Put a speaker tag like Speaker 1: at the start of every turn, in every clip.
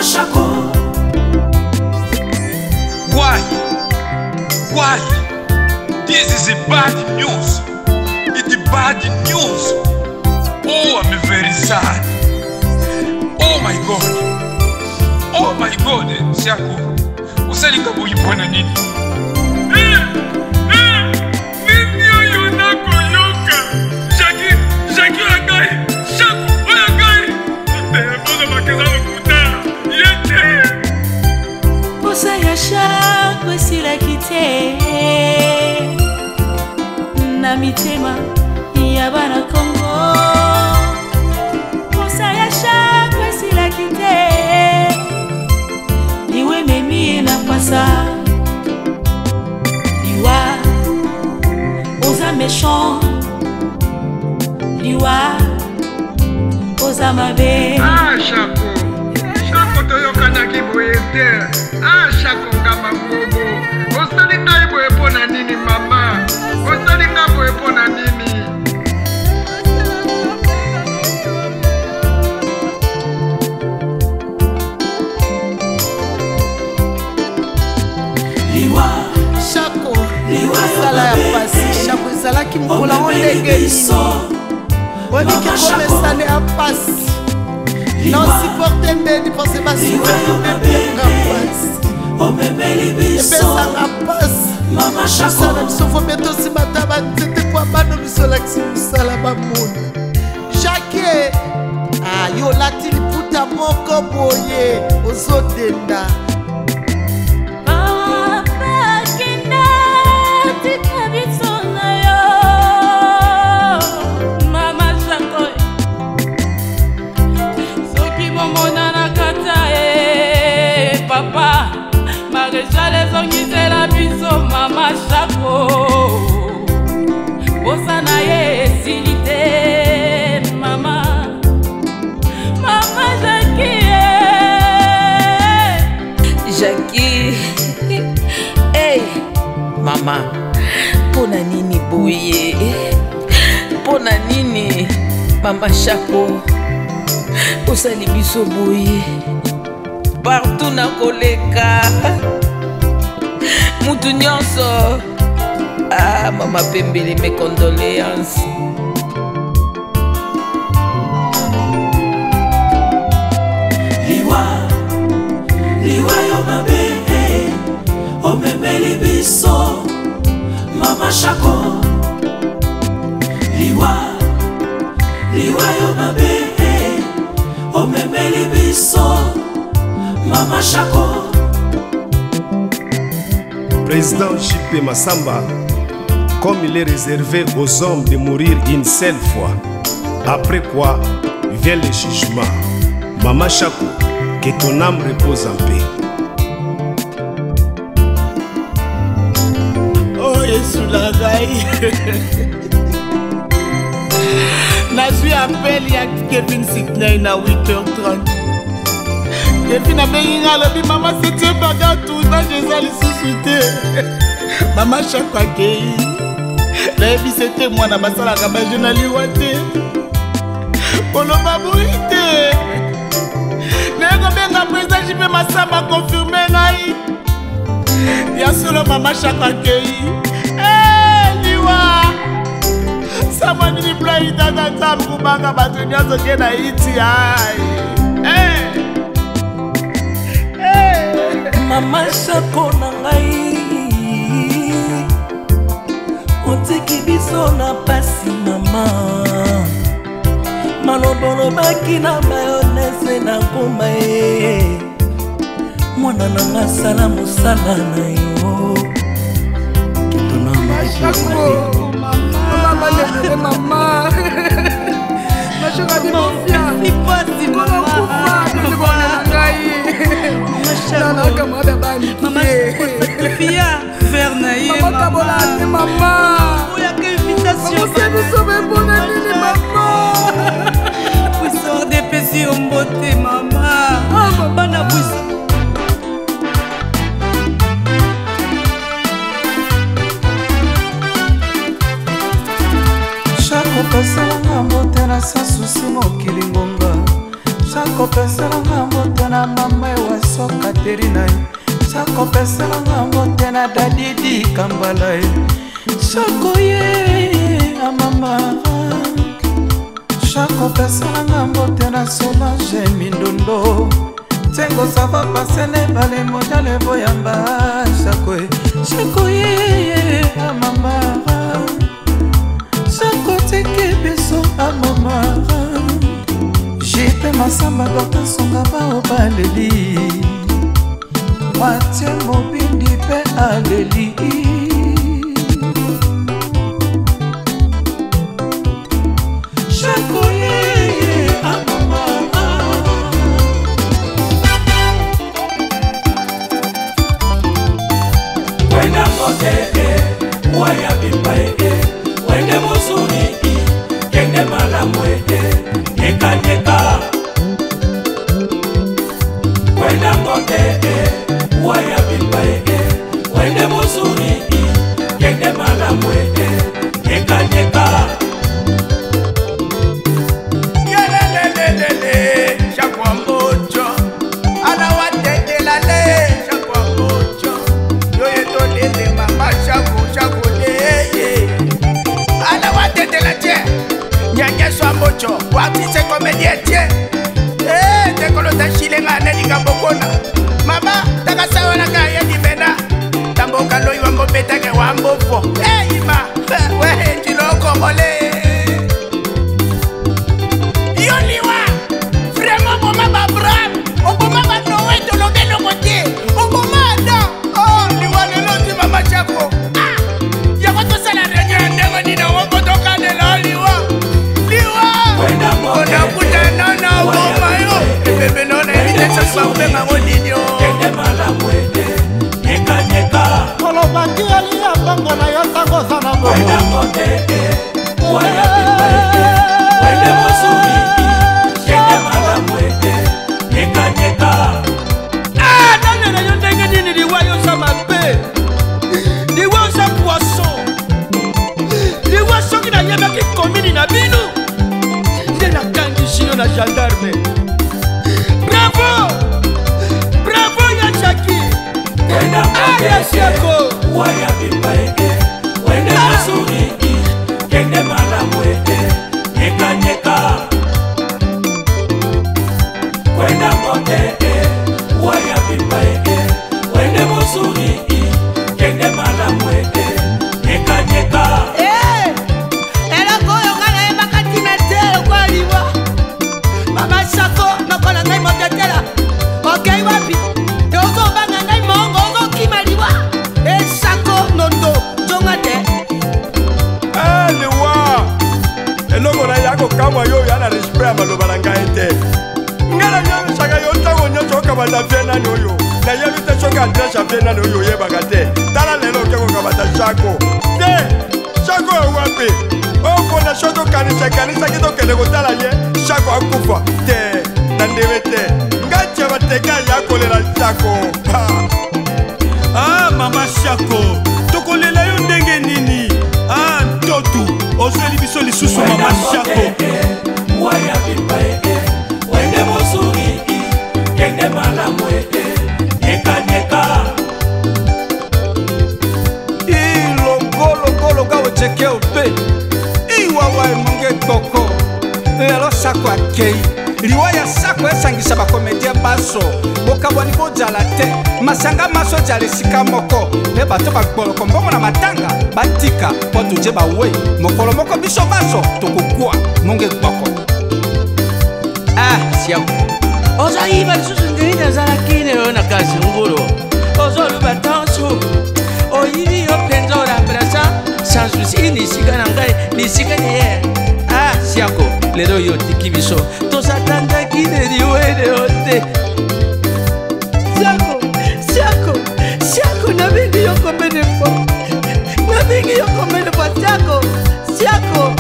Speaker 1: Mama Shako. Why? This is a bad news. It's bad news. Oh, I'm very sad. Oh my God, Shako. Usalika boyipona nini? Nini oyo nakoyoka? Shaki agai. Shako agai. Boza makeza lokuta. Yete.
Speaker 2: Posa ya Shako esila kite. Na mitema ya bana Kongo. Posa ya Shako esila kite. Liwe memi na pasa. Liwa oza méchant. Liwa oza mabe.
Speaker 3: Shako toyoka na kiboyete. Shako ngama bobo. Osalinga ibo epona nini mama? Osalinga ibo epona nini?
Speaker 4: Shako sala ya pasi. Shako sala ki mbola ondenge iso. Oni ki komesane ya pasi. Non supporte mbedi parce que basi nga pasi. Epesa nga pasi.
Speaker 1: Mama Shako.
Speaker 4: Sala biso fo beto si bataba tete kwa bano biso laksi musala bamona. Jacques yo lati liputa moko boye ozodenda.
Speaker 2: Papa, Maréchal ezongise la biso Mama Shako. Bosana ye esilite mama. Mama Jackie. Hey, mama. Pona nini boye? Pona nini Mama Shako? Osali biso boye. Partout na koleka mutu nyonso. Mama Pembele, mes condoléances. Liwa yo mabe omemeli biso Mama Shako. Liwa yo mabe omemeli biso Mama Shako.
Speaker 5: Président J.P. Massamba, comme il est réservé aux hommes de mourir une seule fois, après quoi vient le jugement. Mama Shako, que ton âme repose en paix.
Speaker 4: Oh Yesu la gai. Nazui appel ya Kevin Sidney na 8h30. Kevin a bengi nga lobi mama c'était baga tout na jeza lisusu te. Mama Shako akei. Lebi c'était moi na basala ka ba journaliwa te. Koloba buite. Nego benga président J.P. Massamba confirmer ngai. Ya solo Mama Shako akei. Liwa. Sama ni play data tam kubanga batu nyazo kena iti ai.
Speaker 2: Mama Shako na ngai. Oteki biso na pasi mama. Malobolo baki na mayonnaise na ngoma ye. Mwana nanga sala musala na yo. Kitona
Speaker 4: Shako mama lele mama. Mashaka di mafia.
Speaker 2: Ipasi mama.
Speaker 4: Mama
Speaker 2: sacrifia vers naïe
Speaker 4: mama.
Speaker 2: Oya que invitation. Puissant des pécis en beauté mama. Bana puissant.
Speaker 6: Shako pesalanga mbote na sa susi mokili ngonga. Shako pesalanga mbote na mama
Speaker 2: Valerina Shako pesala ngambo tena dadidi kambala Shako ye amama Shako pesala ngambo tena Solange Mindondo Tengo sava pasene bale modale voyamba Shako ye amama Shako teke beso amama Jipe masamba dokta songa bao baleli Mwate mobindi pe aleli Shako ye amama
Speaker 6: Wenda kote waya bimba Wende musuni kende malamwe Neka neka Wenda kote waya bimba Wende musuni kende malamwe Neka neka
Speaker 4: Yelelelelele Shakwa mocho Anawatete lale Shakwa mocho Yoye tolele mama shako leye Anawatete la che Nyanya swa mocho Wati se komedie che Tekolo ta shilenga neni kambokona Mama taka sawa na kaya di bena Tamboka loi wambo beta ke wambo fo Ima Wehe njilo komole Yoliwa Vraiment boma ba bram Oboma ba nowe tolo belo kote Oboma da Oh liwa lelo ti mama chako Yako to sala renyo ndengo nina wambo toka nela liwa Ona kuta nana boma yo Bebe nona evite sasa ubenga ngodidio
Speaker 6: Kende malamwe Neka neka
Speaker 4: Kolo bandi ali ya bango na yo tango sana
Speaker 6: Wenda kote waya bimba Wende musuni kende malamwe Neka neka
Speaker 4: Nana na yo ndenge nini liwa yo sa mabe Liwa yo sa poisson Liwa soki na yeba ki komini na binu Nde na kangi shino na gendarme Bravo Bravo ya Jackie
Speaker 6: Wenda
Speaker 4: Shako
Speaker 6: waya bimba Wende musuni kende malamwe Neka neka Wenda kote waya bimba Wende musuni kende malamwe Neka neka
Speaker 4: eloko oyo nga naye bakatina te lokwa liwa mama Shako nokola ngai motetela okei wapi ozobanga ngai mongo ozokima liwa Shako nondo jonga te
Speaker 3: liwa eloko na yako kamwa yo yana respect ya maloba na ngai te ngala nyamisaka yo ntango nyonso okabata vie nani oyo nayebi te soki adresse ya vie nani oyo oyebaka te tala lelo oke kokabata Shako te Shako ewapi okona so tokanisaki tokende kotala ye Shako akufa te na ndebe te ngai tia bateka ya kolela Shako
Speaker 5: mama Shako tokolela yo ndenge nini ntotu ozweli biso lisusu mama Shako
Speaker 6: waya bimba Wende musuni kende malamwe Neka neka
Speaker 2: Ilogolo gawo cheke ope Iwawa emonge toko Lelo Shako akei liwa ya Shako esangisa bakomedia baso bokabwani bojala te masanga maso jala esika moko mpe bato bagboloko mbongo na matanga batika mpo tuje bawei mokolo moko biso baso tokokwa monge gboko
Speaker 7: Shako ozoyiba lisusu ndenge azalaki lelo na kasi ngulu ozoluba tanso oyibi yo mpenza olambelasa sans souci nisika na ngai nisika ye Shako lelo yo tiki biso tosatandaki neliwele yo te Shako nabingi yo komene fo Shako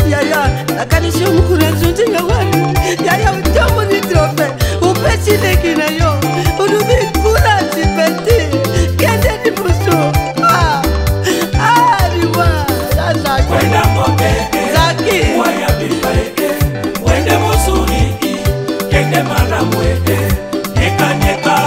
Speaker 7: yaya nakanisi omukulu enzunzi nga wani yaya utomo ni trofe upesi leki na yo ulubi kula sipeti kende ni musu liwa ya Zaki
Speaker 6: Wenda mote
Speaker 7: Zaki
Speaker 6: waya bimba Wende musuni kende malamwe Neka neka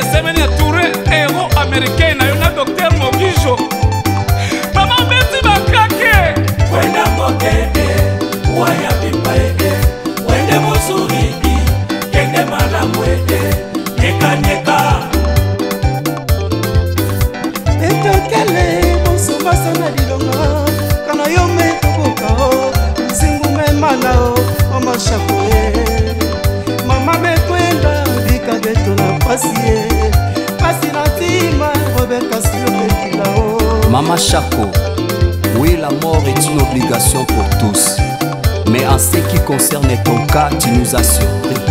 Speaker 2: esemeni ya touré héros américain na yo na docteur Mobijo mama beti bakake
Speaker 6: kwenda moke waya bipa wende mosuri kende malamu neka neka
Speaker 8: etokele mosumba sana dilonga kana yo metokokao nzingu memana o mama shakoe mama bekwenda bika beto na pasi na tima Robert Castillo betilao.
Speaker 9: Mama Chaco, oui, la mort est une obligation pour tous. Mais en ce qui concerne ton cas, tu nous as surpris.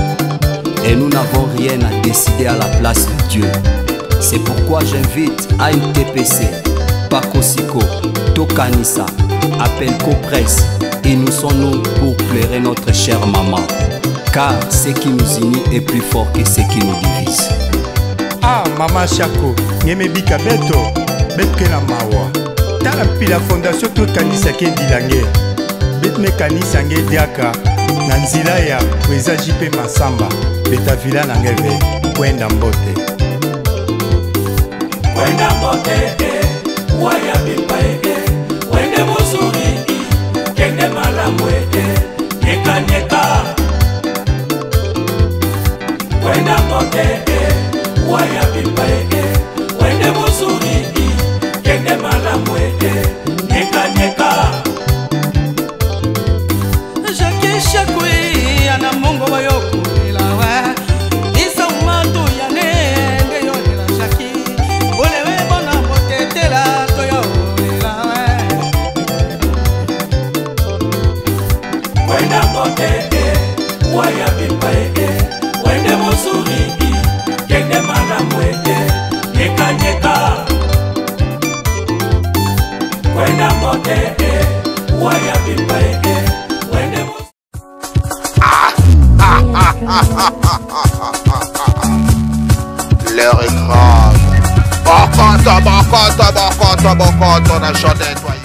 Speaker 9: Et nous n'avons rien à décider à la place de Dieu. C'est pourquoi j'invite ANTPC, Pakosiko, Tokanisa, Appel Copresse. Et nous sommes nous pour pleurer notre chère maman. Car ce qui nous unit est plus fort que ce qui nous divise.
Speaker 3: Ah, Mama Chaco, Nyeme Bika Beto, Betke na Mawa. Tala pila fondation tout kanisa ke dilange. Bet me kanisa nge diaka. Nanzila ya Weza JP Masamba. Beta vila na ngeve. Kwenda mbote.
Speaker 6: Kwenda mbote, waya bipa wende mosuri, kende malamu neka neka. Kwenda mbote, waya bipa wende mosuri, kende malamu neka neka.
Speaker 7: Jacques Chakwe ana mongo bayoko ilawa isa umatu yane ngeyo la Jacques olewe bona motetela toyo ilawa
Speaker 6: Kwenda mbote, waya bipa wende mosuri, kende malamu neka neka. Kwenda mbote, waya bipa wende mosuri.
Speaker 10: L'heure est grave. Bokoto, bokoto, bokoto, bokoto, on a chanté, toi.